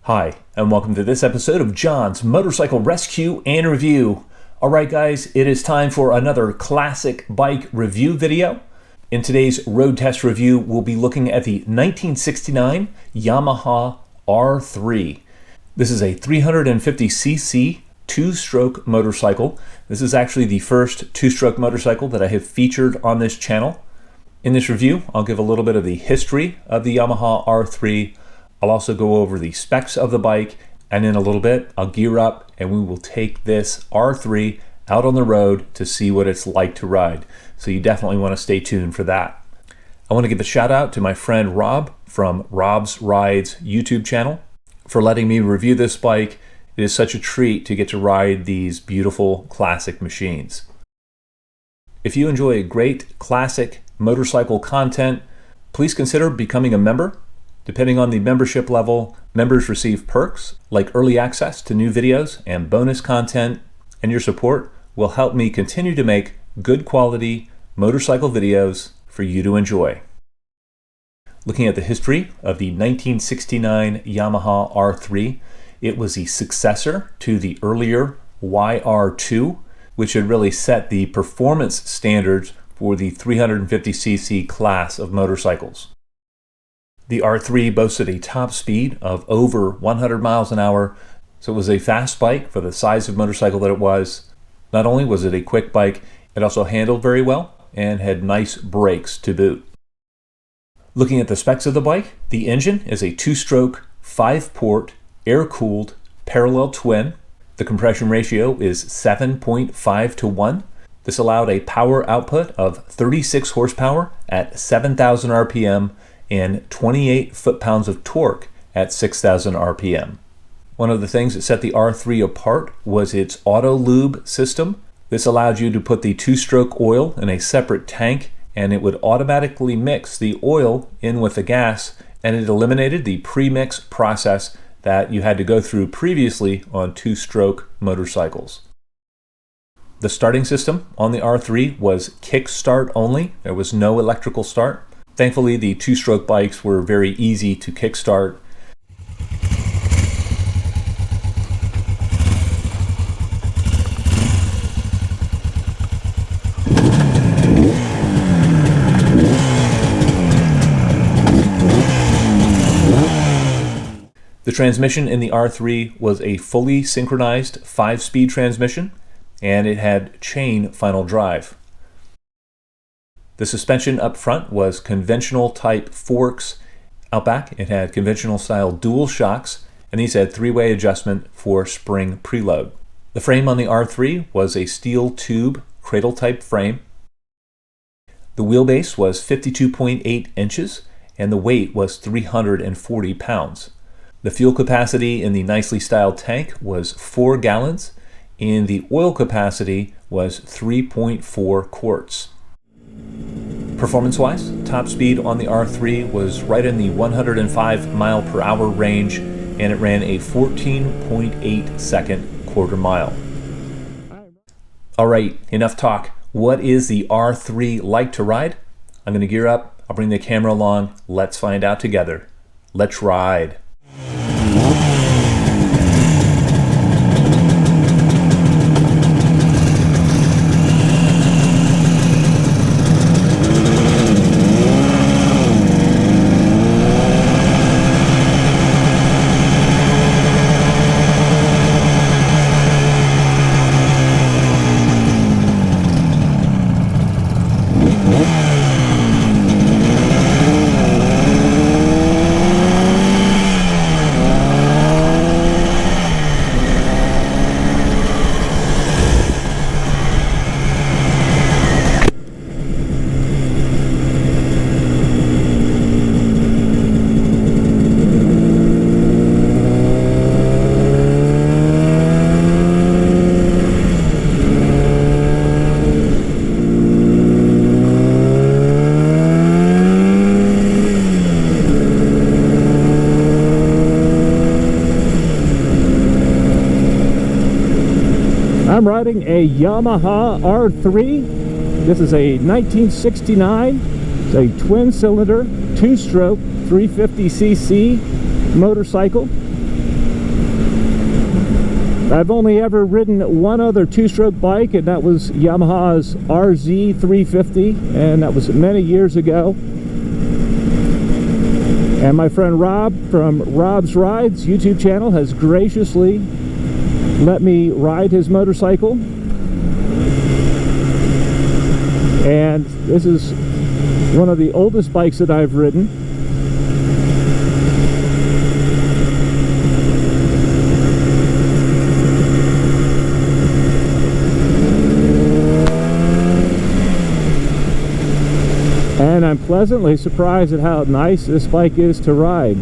Hi, and welcome to this episode of John's Motorcycle Rescue and Review. Alright guys, it is time for another classic bike review video. In today's road test review, we'll be looking at the 1969 Yamaha R3. This is a 350cc two-stroke motorcycle. This is actually the first two-stroke motorcycle that I have featured on this channel. In this review, I'll give a little bit of the history of the Yamaha R3. I'll also go over the specs of the bike, and in a little bit, I'll gear up and we will take this R3 out on the road to see what it's like to ride. So you definitely want to stay tuned for that. I want to give a shout out to my friend Rob from Rob's Rides YouTube channel for letting me review this bike. It is such a treat to get to ride these beautiful classic machines. If you enjoy great classic motorcycle content, please consider becoming a member. Depending on the membership level, members receive perks like early access to new videos and bonus content, and your support will help me continue to make good quality motorcycle videos for you to enjoy. Looking at the history of the 1969 Yamaha R3, it was the successor to the earlier YR2, which had really set the performance standards for the 350cc class of motorcycles. The R3 boasted a top speed of over 100 miles an hour, so it was a fast bike for the size of motorcycle that it was. Not only was it a quick bike, it also handled very well and had nice brakes to boot. Looking at the specs of the bike, the engine is a two-stroke, 5-port, air-cooled, parallel twin. The compression ratio is 7.5 to 1. This allowed a power output of 36 horsepower at 7,000 RPM and 28 foot-pounds of torque at 6,000 RPM. One of the things that set the R3 apart was its auto lube system. This allowed you to put the two-stroke oil in a separate tank, and it would automatically mix the oil in with the gas, and it eliminated the pre-mix process that you had to go through previously on two-stroke motorcycles. The starting system on the R3 was kick-start only. There was no electrical start. Thankfully, the two-stroke bikes were very easy to kickstart. The transmission in the R3 was a fully synchronized 5-speed transmission, and it had chain final drive. The suspension up front was conventional type forks. Out back, it had conventional style dual shocks, and these had 3-way adjustment for spring preload. The frame on the R3 was a steel tube cradle type frame. The wheelbase was 52.8 inches, and the weight was 340 pounds. The fuel capacity in the nicely styled tank was 4 gallons, and the oil capacity was 3.4 quarts. Performance-wise, top speed on the R3 was right in the 105 mile per hour range, and it ran a 14.8 second quarter mile. Alright, enough talk. What is the R3 like to ride? I'm going to gear up, I'll bring the camera along, let's find out together. Let's ride. I'm riding a Yamaha R3. This is a 1969. It's a twin-cylinder, two-stroke, 350cc motorcycle. I've only ever ridden one other two-stroke bike, and that was Yamaha's RZ 350, and that was many years ago. And my friend Rob from Rob's Rides YouTube channel has graciously let me ride his motorcycle. And this is one of the oldest bikes that I've ridden. And I'm pleasantly surprised at how nice this bike is to ride.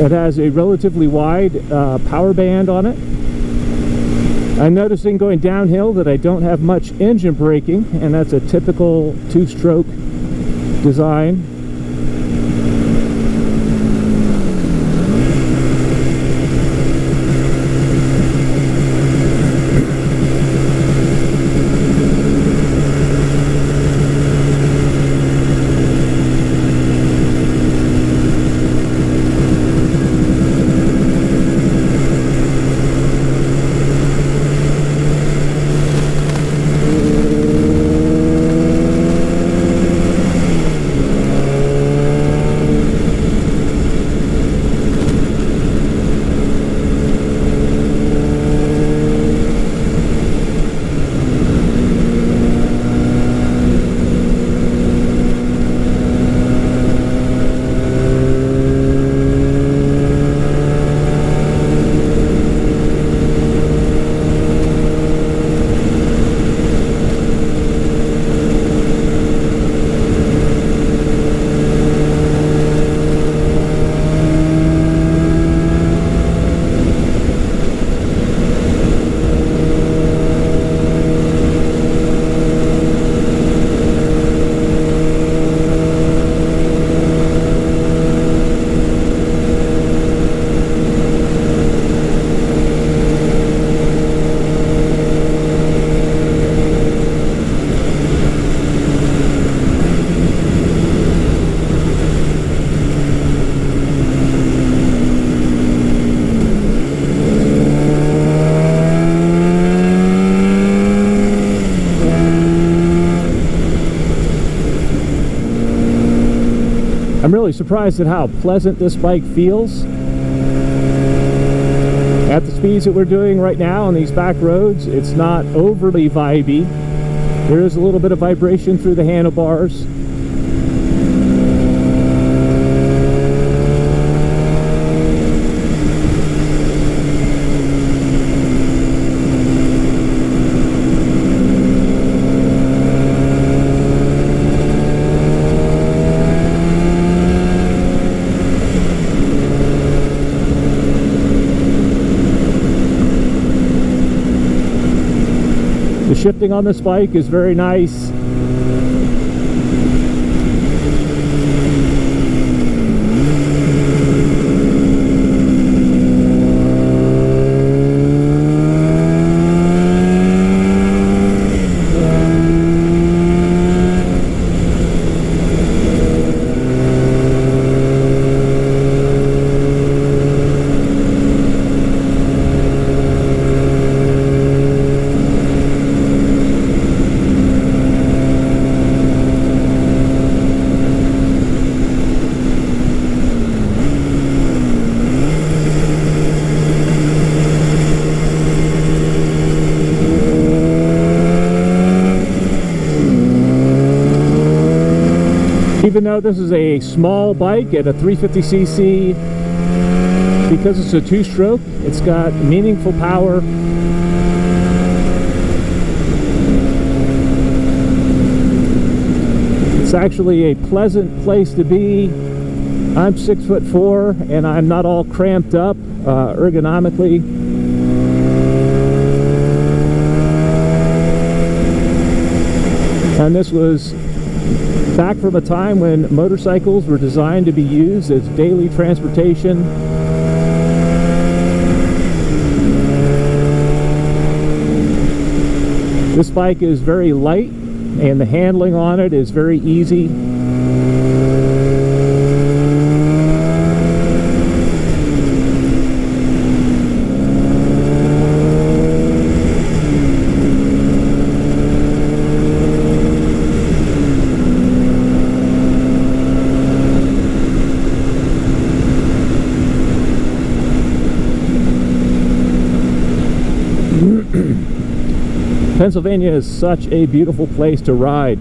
It has a relatively wide power band on it. I'm noticing going downhill that I don't have much engine braking, and that's a typical two-stroke design. I'm really surprised at how pleasant this bike feels. At the speeds that we're doing right now on these back roads, it's not overly vibey. There is a little bit of vibration through the handlebars. The shifting on this bike is very nice. Even though this is a small bike at a 350cc, because it's a two-stroke, it's got meaningful power. It's actually a pleasant place to be. I'm 6'4", and I'm not all cramped up ergonomically. And this was back from a time when motorcycles were designed to be used as daily transportation. This bike is very light, and the handling on it is very easy. Pennsylvania is such a beautiful place to ride.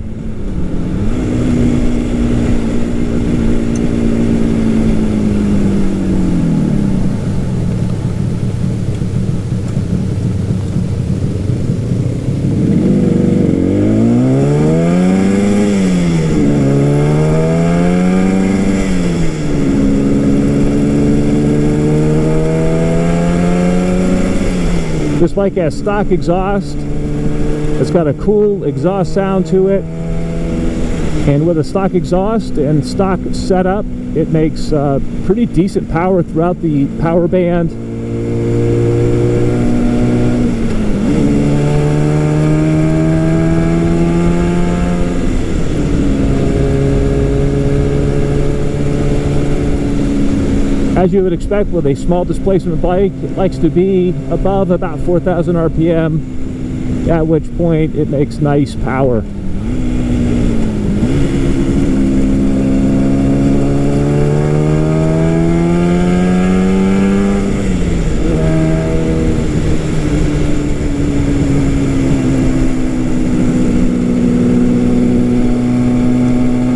This bike has stock exhaust. It's got a cool exhaust sound to it, and with a stock exhaust and stock setup, it makes pretty decent power throughout the power band. As you would expect with a small displacement bike, it likes to be above about 4,000 RPM, at which point it makes nice power.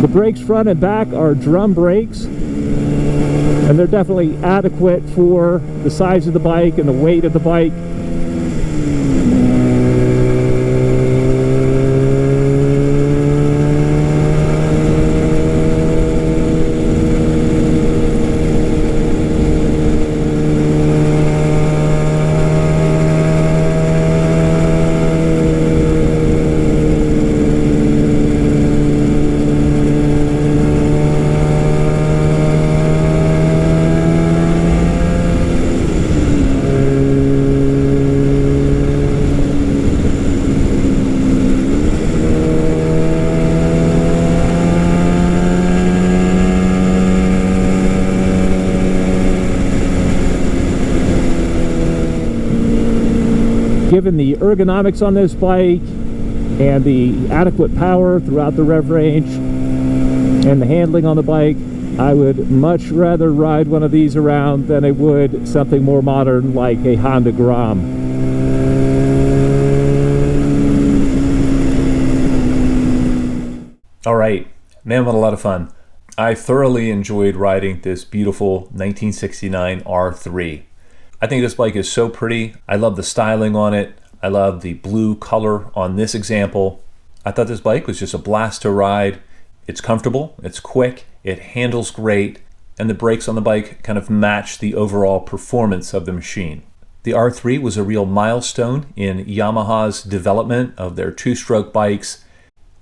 The brakes front and back are drum brakes, and they're definitely adequate for the size of the bike and the weight of the bike. Given the ergonomics on this bike and the adequate power throughout the rev range and the handling on the bike, I would much rather ride one of these around than I would something more modern like a Honda Grom. All right, man, what a lot of fun. I thoroughly enjoyed riding this beautiful 1969 R3. I think this bike is so pretty. I love the styling on it. I love the blue color on this example. I thought this bike was just a blast to ride. It's comfortable, it's quick, it handles great, and the brakes on the bike kind of match the overall performance of the machine. The R3 was a real milestone in Yamaha's development of their two-stroke bikes,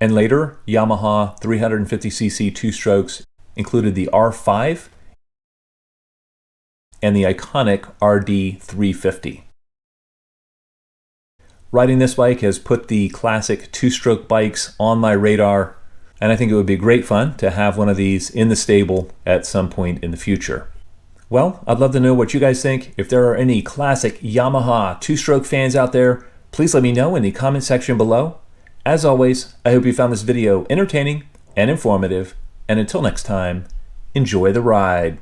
and later Yamaha 350cc two-strokes included the R5 and the iconic RD 350. Riding this bike has put the classic two-stroke bikes on my radar, and I think it would be great fun to have one of these in the stable at some point in the future. Well, I'd love to know what you guys think. If there are any classic Yamaha two-stroke fans out there, please let me know in the comment section below. As always, I hope you found this video entertaining and informative, and until next time, enjoy the ride.